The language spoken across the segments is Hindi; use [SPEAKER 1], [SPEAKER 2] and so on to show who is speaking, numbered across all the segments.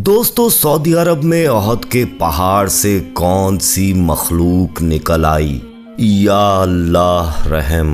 [SPEAKER 1] दोस्तों, सऊदी अरब में ओहद के पहाड़ से कौन सी मखलूक निकल आई? या अल्लाह रहम।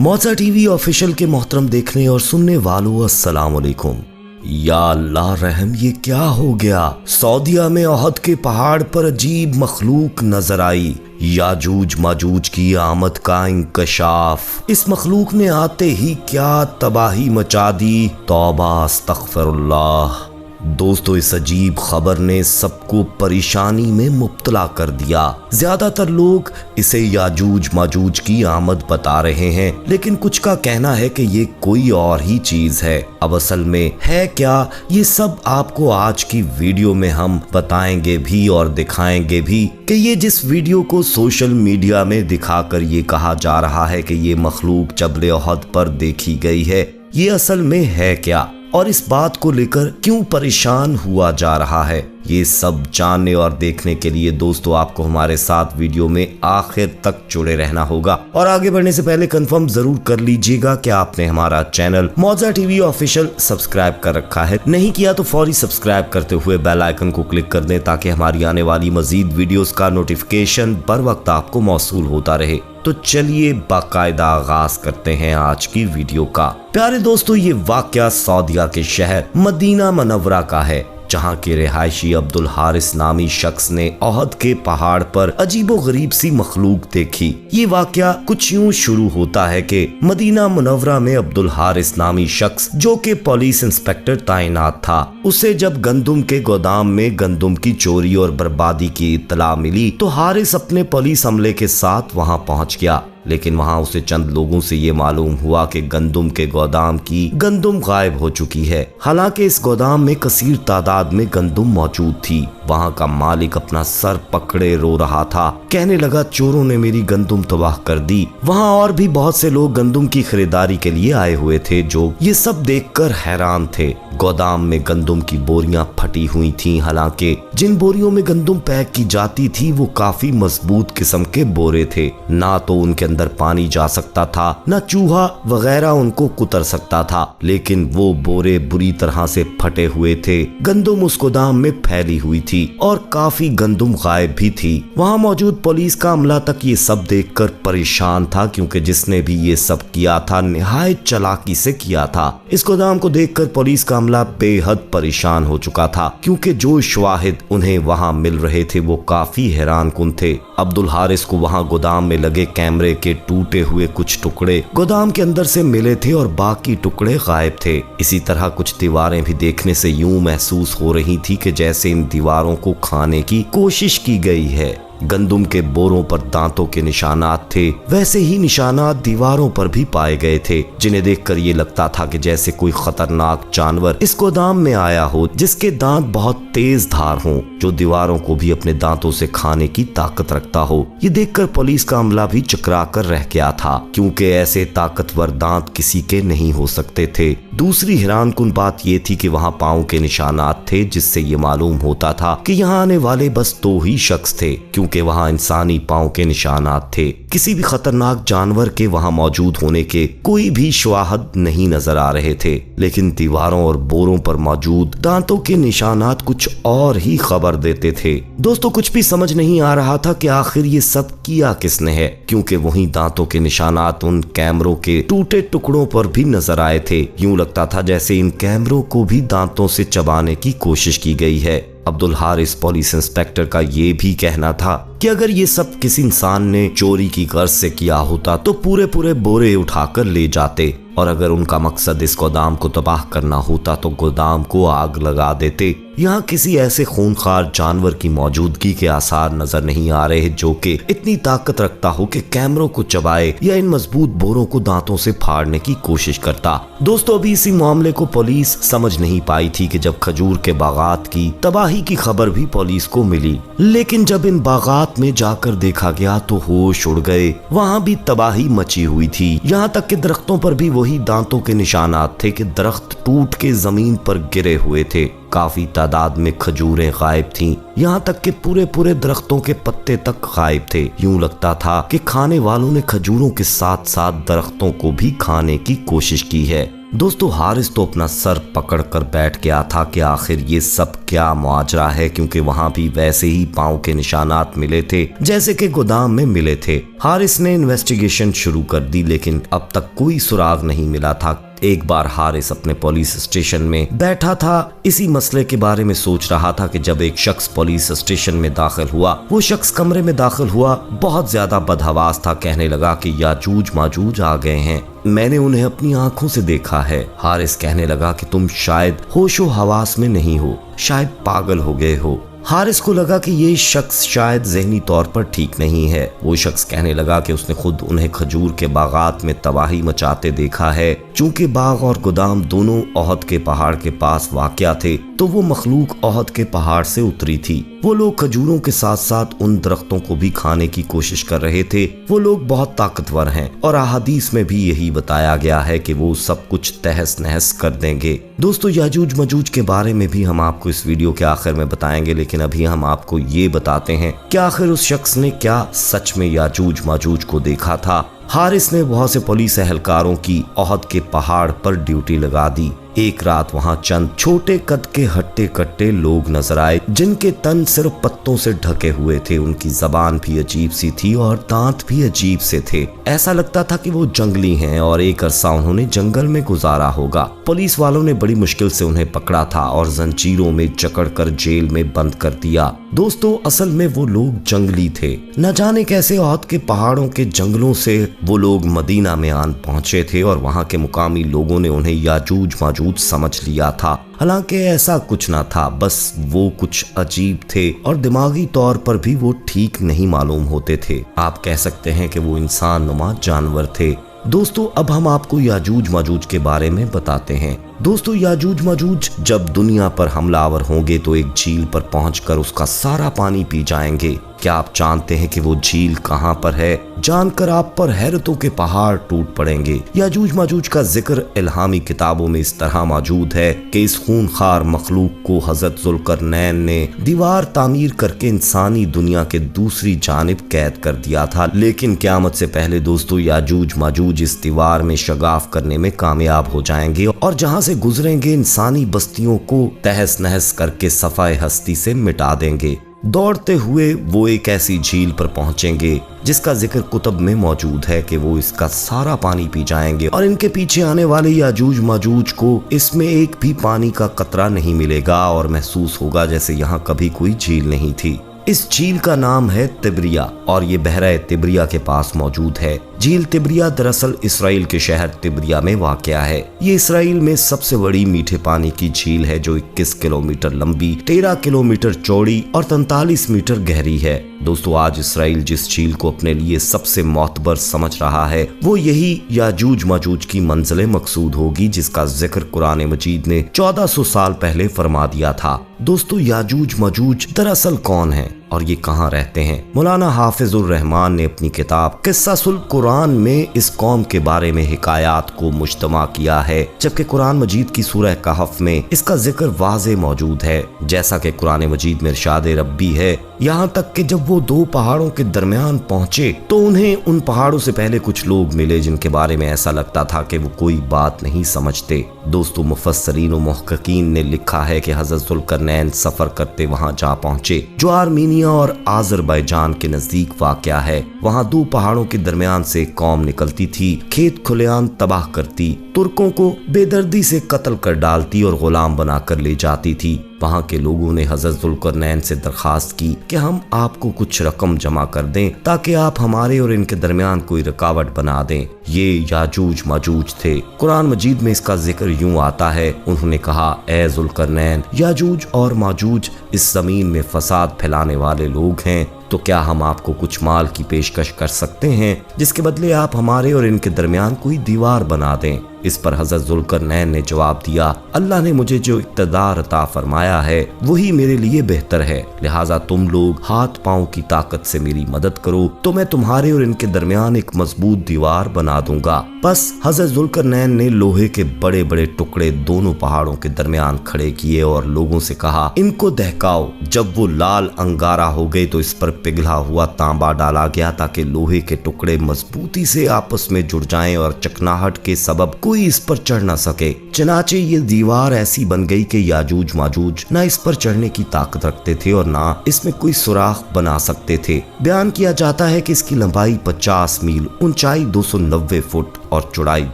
[SPEAKER 1] मौजा टीवी ऑफिशियल के मोहतरम देखने और सुनने वालों, अस्सलाम वालेकुम। या अल्लाह रहम, ये क्या हो गया? सऊदीया में ओहद के पहाड़ पर अजीब मखलूक नजर आई। याजूज माजूज की आमद का इंकशाफ। इस मखलूक ने आते ही क्या तबाही मचा दी। तौबा अस्तगफिरुल्लाह। दोस्तों, इस अजीब खबर ने सबको परेशानी में मुब्तला कर दिया। ज्यादातर लोग इसे याजूज माजूज की आमद बता रहे हैं, लेकिन कुछ का कहना है कि ये कोई और ही चीज है। अब असल में है क्या, ये सब आपको आज की वीडियो में हम बताएंगे भी और दिखाएंगे भी कि ये जिस वीडियो को सोशल मीडिया में दिखाकर ये कहा जा रहा है कि ये मखलूक जबल ओहद पर देखी गई है, ये असल में है क्या और इस बात को लेकर क्यों परेशान हुआ जा रहा है। ये सब जानने और देखने के लिए दोस्तों आपको हमारे साथ वीडियो में आखिर तक जुड़े रहना होगा। और आगे बढ़ने से पहले कंफर्म जरूर कर लीजिएगा कि आपने हमारा चैनल मौजा टीवी ऑफिशियल सब्सक्राइब कर रखा है। नहीं किया तो फौरी सब्सक्राइब करते हुए बेल आइकन को क्लिक कर दें ताकि हमारी आने वाली मजीद वीडियोस का नोटिफिकेशन बर वक्त आपको मौसूल होता रहे। तो चलिए बाकायदा आगाज करते हैं आज की वीडियो का। प्यारे दोस्तों, ये वाकया सऊदीया के शहर मदीना मनव्वरा का है, जहां के रिहायशी अब्दुल हारिस नामी शख्स ने ओहद के पहाड़ पर अजीबो गरीब सी मखलूक देखी। ये वाकया कुछ यूं शुरू होता है कि मदीना मुनव्वरा में अब्दुल हारिस नामी शख्स, जो कि पुलिस इंस्पेक्टर तैनात था, उसे जब गंदुम के गोदाम में गंदुम की चोरी और बर्बादी की इत्तला मिली तो हारिस अपने पुलिस अमले के साथ वहां पहुंच गया। लेकिन वहां उसे चंद लोगों से ये मालूम हुआ कि गंदुम के गोदाम की गंदुम गायब हो चुकी है। हालांकि इस गोदाम में कसीर तादाद में गंदुम मौजूद थी। वहां का मालिक अपना सर पकड़े रो रहा था, कहने लगा, चोरों ने मेरी गंदुम तबाह कर दी। वहां और भी बहुत से लोग गंदुम की खरीदारी के लिए आए हुए थे, जो ये सब देखकर हैरान थे। गोदाम में गंदुम की बोरियां फटी हुई थीं। हालांकि जिन बोरियों में गंदुम पैक की जाती थी वो काफी मजबूत किस्म के बोरे थे। ना तो उनके अंदर पानी जा सकता था, न चूहा वगैरह उनको कुतर सकता था, लेकिन वो बोरे बुरी तरह से फटे हुए थे। गंदुम उस गोदाम में फैली हुई थी और काफी गंदुम गायब भी थी। वहां मौजूद पुलिस का अमला तक ये सब देखकर परेशान था, क्योंकि जिसने भी ये सब किया था निहायत चालाकी से किया था। इस गोदाम को देखकर पुलिस का अमला बेहद परेशान हो चुका था, क्योंकि जो शवाहिद उन्हें वहां मिल रहे थे वो काफी हैरान कुन थे। अब्दुल हारिस को वहां गोदाम में लगे कैमरे के टूटे हुए कुछ टुकड़े गोदाम के अंदर से मिले थे और बाकी टुकड़े गायब थे। इसी तरह कुछ दीवारें भी देखने से यूं महसूस हो रही थी कि जैसे इन दीवारों को खाने की कोशिश की गई है। गंदुम के बोरों पर दांतों के निशानात थे, वैसे ही निशानात दीवारों पर भी पाए गए थे, जिन्हें देखकर ये लगता था कि जैसे कोई खतरनाक जानवर इस गोदाम में आया हो, जिसके दांत बहुत तेज धार हों, जो दीवारों को भी अपने दांतों से खाने की ताकत रखता हो। ये देखकर पुलिस का अमला भी चकरा कर रह गया था, क्योंकि ऐसे ताकतवर दांत किसी के नहीं हो सकते थे। दूसरी हैरानकुन बात ये थी कि वहां पांव के निशानात थे, जिससे ये मालूम होता था कि यहाँ आने वाले बस 2 ही शख्स थे, क्योंकि वहां इंसानी पांव के निशानात थे। किसी भी खतरनाक जानवर के वहां मौजूद होने के कोई भी शवाहद नहीं नजर आ रहे थे, लेकिन दीवारों और बोरों पर मौजूद दांतों के निशानात कुछ और ही खबर देते थे। दोस्तों, कुछ भी समझ नहीं आ रहा था कि आखिर ये सब किया किसने है, क्योंकि वहीं दांतों के निशानात उन कैमरों के टूटे टुकड़ों पर भी नजर आए थे। यूं लगता था जैसे इन कैमरों को भी दांतों से चबाने की कोशिश की गई है। अब्दुल हारिस पुलिस इंस्पेक्टर का ये भी कहना था कि अगर ये सब किसी इंसान ने चोरी की गर्ज से किया होता तो पूरे पूरे बोरे उठाकर ले जाते, और अगर उनका मकसद इस गोदाम को तबाह करना होता तो गोदाम को आग लगा देते। यहाँ किसी ऐसे खूंखार जानवर की मौजूदगी के आसार नजर नहीं आ रहे जो कि इतनी ताकत रखता हो कि कैमरों को चबाए या इन मजबूत बोरों को दांतों से फाड़ने की कोशिश करता। दोस्तों, अभी इसी मामले को पुलिस समझ नहीं पाई थी कि जब खजूर के बागात की तबाही की खबर भी पुलिस को मिली, लेकिन जब इन बागात में जाकर देखा गया तो होश उड़ गए। वहाँ भी तबाही मची हुई थी। यहाँ तक कि दरख्तों पर भी वही दांतों के निशानात थे कि दरख्त टूट के जमीन पर गिरे हुए थे। काफी तादाद में खजूरें गायब थीं, यहाँ तक कि पूरे पूरे दरख्तों के पत्ते तक गायब थे। यूं लगता था कि खाने वालों ने खजूरों के साथ साथ दरख्तों को भी खाने की कोशिश की है। दोस्तों हारिस तो अपना सर पकड़कर बैठ गया था कि आखिर ये सब क्या मुआजरा है, क्योंकि वहां भी वैसे ही पांव के निशानात मिले थे जैसे कि गोदाम में मिले थे। हारिस ने इन्वेस्टिगेशन शुरू कर दी, लेकिन अब तक कोई सुराग नहीं मिला था। एक बार हारिस अपने पुलिस स्टेशन में बैठा था, इसी मसले के बारे में सोच रहा था कि जब एक शख्स पुलिस स्टेशन में दाखिल हुआ। वो शख्स कमरे में दाखिल हुआ, बहुत ज्यादा बदहवास था, कहने लगा कि याजूज माजूज आ गए हैं, मैंने उन्हें अपनी आंखों से देखा है। हारिस कहने लगा कि तुम शायद होशो हवास में नहीं हो, शायद पागल हो गए हो। हारिस को लगा कि ये शख्स शायद ज़हनी तौर पर ठीक नहीं है। वो शख्स कहने लगा कि उसने खुद उन्हें खजूर के बागात में तबाही मचाते देखा है। चूंकि बाग और गोदाम दोनों ओहद के पहाड़ के पास वाक़या थे, तो वो मखलूक ओहद के पहाड़ से उतरी थी। वो लोग खजूरों के साथ साथ उन दरख्तों को भी खाने की कोशिश कर रहे थे। वो लोग बहुत ताकतवर हैं और अहादीस में भी यही बताया गया है कि वो सब कुछ तहस नहस कर देंगे। दोस्तों याजूज मजूज के बारे में भी हम आपको इस वीडियो के आखिर में बताएंगे, लेकिन अभी हम आपको ये बताते हैं कि आखिर उस शख्स ने क्या सच में याजूज माजूज को देखा था। हारिस ने बहुत से पुलिस एहलकारों की ओहद के पहाड़ पर ड्यूटी लगा दी। एक रात वहां चंद छोटे कद के हट्टे कट्टे लोग नजर आए, जिनके तन सिर्फ पत्तों से ढके हुए थे। उनकी जबान भी अजीब सी थी और दांत भी अजीब से थे। ऐसा लगता था कि वो जंगली हैं और एक अरसा उन्होंने जंगल में गुजारा होगा। पुलिस वालों ने बड़ी मुश्किल से उन्हें पकड़ा था और जंजीरों में जकड़कर जेल में बंद कर दिया। दोस्तों असल में वो लोग जंगली थे। न जाने कैसे ओहद के पहाड़ों के जंगलों से वो लोग मदीना में आन पहुंचे थे और वहां के मुकामी लोगों ने उन्हें याजूज माजूज समझ लिया था। हालांकि ऐसा कुछ ना था, बस वो कुछ अजीब थे और दिमागी तौर पर भी वो ठीक नहीं मालूम होते थे। आप कह सकते हैं कि वो इंसान नुमा जानवर थे। दोस्तों अब हम आपको याजूज माजूज के बारे में बताते हैं। दोस्तों याजूज माजूज जब दुनिया पर हमलावर होंगे तो एक झील पर पहुंचकर उसका सारा पानी पी जाएंगे। क्या आप जानते हैं कि वो झील कहां पर है? जानकर आप पर हैरतों के पहाड़ टूट पड़ेंगे। याजूज माजूज का जिक्र इल्हामी किताबों में इस तरह मौजूद है कि इस खूनखार मखलूक को हजरत जुल्करनैन ने दीवार तामीर करके इंसानी दुनिया के दूसरी जानिब कैद कर दिया था। लेकिन क़यामत से पहले दोस्तों याजूज माजूज इस दीवार में शगाफ करने में कामयाब हो जाएंगे और जहां से गुजरेंगे इंसानी बस्तियों को तहस नहस करके सफाए हस्ती से मिटा देंगे। दौड़ते हुए वो एक ऐसी झील पर पहुंचेंगे जिसका जिक्र कुतुब में मौजूद है कि वो इसका सारा पानी पी जाएंगे और इनके पीछे आने वाले याजूज माजूज को इसमें एक भी पानी का कतरा नहीं मिलेगा और महसूस होगा जैसे यहाँ कभी कोई झील नहीं थी। इस झील का नाम है तिब्रिया और ये बहरा तिब्रिया के पास मौजूद है। झील तिब्रिया दरअसल इसराइल के शहर तिब्रिया में वाक़या है। ये इसराइल में सबसे बड़ी मीठे पानी की झील है जो 21 किलोमीटर लंबी, 13 किलोमीटर चौड़ी और 43 मीटर गहरी है। दोस्तों आज इसराइल जिस झील को अपने लिए सबसे मोतबर समझ रहा है वो यही याजूज माजूज की मंजिल मकसूद होगी, जिसका जिक्र कुरान मजीद ने 1400 साल पहले फरमा दिया था। दोस्तों याजूज माजूज दरअसल कौन है और ये कहाँ रहते हैं? मौलाना हाफिजुर रहमान ने अपनी किताब किस्सासुल कुरान में इस कौम के बारे में हिकायात को मुज्तमा किया है, जबकि कुरान मजीद की सूरह कहफ में इसका जिक्र वाज़े मौजूद है। जैसा कि कुरान मजीद में इरशाद रब्बी है, यहाँ तक कि जब वो दो पहाड़ों के दरमियान पहुंचे तो उन्हें उन पहाड़ों से पहले कुछ लोग मिले जिनके बारे में ऐसा लगता था कि वो कोई बात नहीं समझते। दोस्तों मुफस्सरीन और मुहक्किकीन ने लिखा है कि हज़रत जुल्करनैन सफर करते वहां जा पहुंचे जो आर्मीनिया और आज़रबाईजान के नजदीक वाक़या है। वहां दो पहाड़ों के दरमियान से कौम निकलती थी, खेत खुलेआम तबाह करती, तुर्कों को बेदर्दी से कत्ल कर डालती और गुलाम बनाकर ले जाती थी। वहां के लोगों ने हज़रत जुल्करनैन से दरखास्त की कि हम आपको कुछ रकम जमा कर दें ताकि आप हमारे और इनके दरमियान कोई रुकावट बना दें। ये याजूज माजूज थे। कुरान मजीद में इसका जिक्र यूं आता है, उन्होंने कहा, ए जुल्करनैन, याजूज और माजूज इस जमीन में फसाद फैलाने वाले लोग हैं, तो क्या हम आपको कुछ माल की पेशकश कर सकते हैं जिसके बदले आप हमारे और इनके दरमियान कोई दीवार बना दें? इस पर हज़रत जुल्करनैन ने जवाब दिया, अल्लाह ने मुझे जो इक़्तिदार अता फरमाया है वही मेरे लिए बेहतर है, लिहाजा तुम लोग हाथ पांव की ताकत से मेरी मदद करो तो मैं तुम्हारे और इनके दरमियान एक मजबूत दीवार बना दूंगा। बस हज़रत जुल्करनैन ने लोहे के बड़े बड़े टुकड़े दोनों पहाड़ों के दरमियान खड़े किए और लोगों से कहा, इनको दहकाओ। जब वो लाल अंगारा हो गए तो इस पर पिघला हुआ तांबा डाला गया ताकि लोहे के टुकड़े मजबूती से आपस में जुड़ जाएं और चकनाहट के सबब कोई इस पर चढ़ न सके। चनाचे ये दीवार ऐसी बन गई कि याजूज माजूज ना इस पर चढ़ने की ताकत रखते थे और ना इसमें कोई सुराख बना सकते थे। बयान किया जाता है कि इसकी लंबाई 50 मील, ऊंचाई 290 फुट और चौड़ाई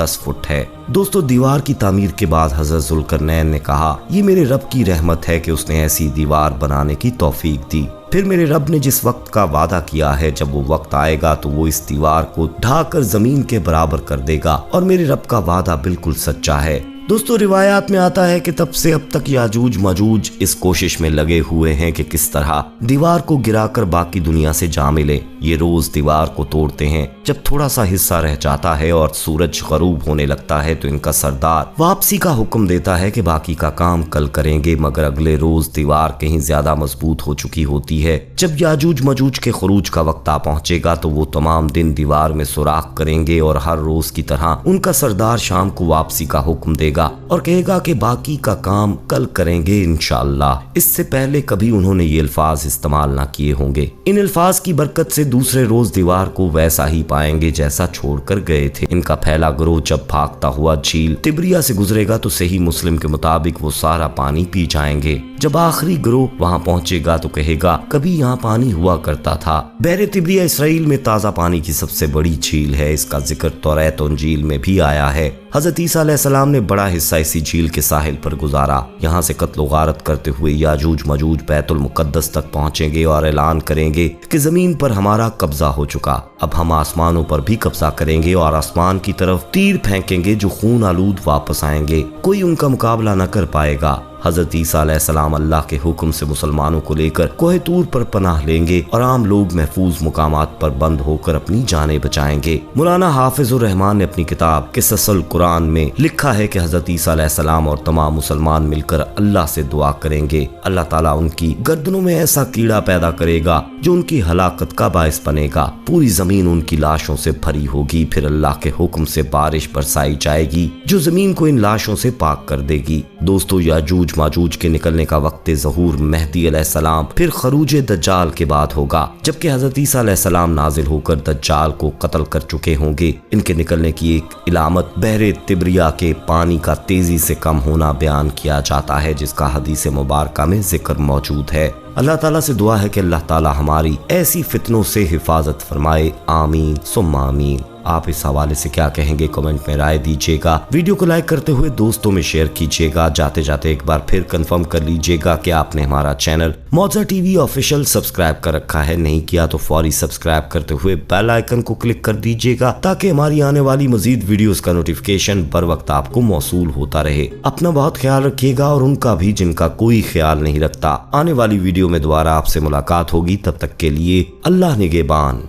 [SPEAKER 1] 10 फुट है। दोस्तों, दीवार की तामीर के बाद हजरत जुल्करनैन ने कहा, ये मेरे रब की रहमत है कि उसने ऐसी दीवार बनाने की तौफीक दी। फिर मेरे रब ने जिस वक्त का वादा किया है, जब वो वक्त आएगा तो वो इस दीवार को ढाकर जमीन के बराबर कर देगा और मेरे रब का वादा बिल्कुल सच्चा है। दोस्तों, रिवायात में आता है कि तब से अब तक याजूज माजूज इस कोशिश में लगे हुए हैं कि किस तरह दीवार को गिराकर बाकी दुनिया से जा मिले। ये रोज दीवार को तोड़ते हैं। जब थोड़ा सा हिस्सा रह जाता है और सूरज गरूब होने लगता है तो इनका सरदार वापसी का हुक्म देता है कि बाकी का काम कल करेंगे, मगर अगले रोज दीवार कहीं ज्यादा मजबूत हो चुकी होती है। जब याजूज माजूज के खरूज का वक्त आ पहुंचेगा तो वो तमाम दिन दीवार में सुराख करेंगे और हर रोज की तरह उनका सरदार शाम को वापसी का हुक्म देगा और कहेगा कि बाकी का काम कल करेंगे इंशाअल्लाह। इससे पहले कभी उन्होंने ये अल्फाज इस्तेमाल ना किए होंगे। इन अल्फाज की बरकत से दूसरे रोज दीवार को वैसा ही पाएंगे जैसा छोड़कर गए थे। इनका पहला गिरोह जब भागता हुआ झील तिब्रिया से गुजरेगा तो सही मुस्लिम के मुताबिक वो सारा पानी पी जाएंगे। जब आखिरी गिरोह वहाँ पहुँचेगा तो कहेगा, कभी यहाँ पानी हुआ करता था। बहरे तिब्रिया इसराइल में ताज़ा पानी की सबसे बड़ी झील है। इसका जिक्र तौरात और इंजील में भी आया है। हजरत ईसा अलैहिस्सलाम ने बड़ा हिस्सा इसी झील के साहिल पर गुजारा। यहाँ से कत्ल गारत करते हुए याजूज मजूज बैतुल मुकद्दस तक पहुँचेंगे और ऐलान करेंगे कि जमीन पर हमारा कब्जा हो चुका, अब हम आसमानों पर भी कब्जा करेंगे और आसमान की तरफ तीर फेंकेंगे जो खून आलूद वापस आएंगे। कोई उनका मुकाबला न कर पाएगा। हजरत ईसा अलैहिस्सलाम अल्लाह के हुक्म से मुसलमानों को लेकर कोहे तूर पर पनाह लेंगे और आम लोग महफूज मुकामात पर बंद होकर अपनी जानें बचाएंगे। मौलाना हाफिजुर रहमान ने अपनी किताब क़िससुल कुरान में लिखा है कि हजरत ईसा अलैहिस्सलाम और तमाम मुसलमान मिलकर अल्लाह से दुआ करेंगे। अल्लाह ताला उनकी गर्दनों में ऐसा कीड़ा पैदा करेगा जो उनकी हलाकत का बायस बनेगा। पूरी जमीन उनकी लाशों से भरी होगी। फिर अल्लाह के हुक्म से बारिश बरसाई जाएगी जो जमीन को इन लाशों से पाक कर देगी। दोस्तों, याजूज माजूज के निकलने का वक्त ज़हूर मेहदी अलैहिस्सलाम फिर खरूज दज्जाल के बाद होगा, जबकि हजरत ईसा अलैहिस्सलाम नाजिल होकर दज्जाल को कत्ल कर चुके होंगे। इनके निकलने की एक इलामत बहरे तिब्रिया के पानी का तेजी से कम होना बयान किया जाता है, जिसका हदीस मुबारका में जिक्र मौजूद है। अल्लाह ताला से दुआ है कि अल्लाह ताला हमारी ऐसी फितनों से हिफाजत फरमाए। आमीन सुम्मा आमीन। आप इस हवाले से क्या कहेंगे, कमेंट में राय दीजिएगा। वीडियो को लाइक करते हुए दोस्तों में शेयर कीजिएगा। जाते जाते एक बार फिर कंफर्म कर लीजिएगा कि आपने हमारा चैनल मौजा टीवी ऑफिशियल सब्सक्राइब कर रखा है। नहीं किया तो फौरी सब्सक्राइब करते हुए बेल आइकन को क्लिक कर दीजिएगा ताकि हमारी आने वाली मजीद वीडियोस का नोटिफिकेशन बर वक्त आपको मौसूल होता रहे। अपना बहुत ख्याल रखिएगा और उनका भी जिनका कोई ख्याल नहीं रखता। आने वाली वीडियो में दोबारा आपसे मुलाकात होगी। तब तक के लिए अल्लाह निगहबान।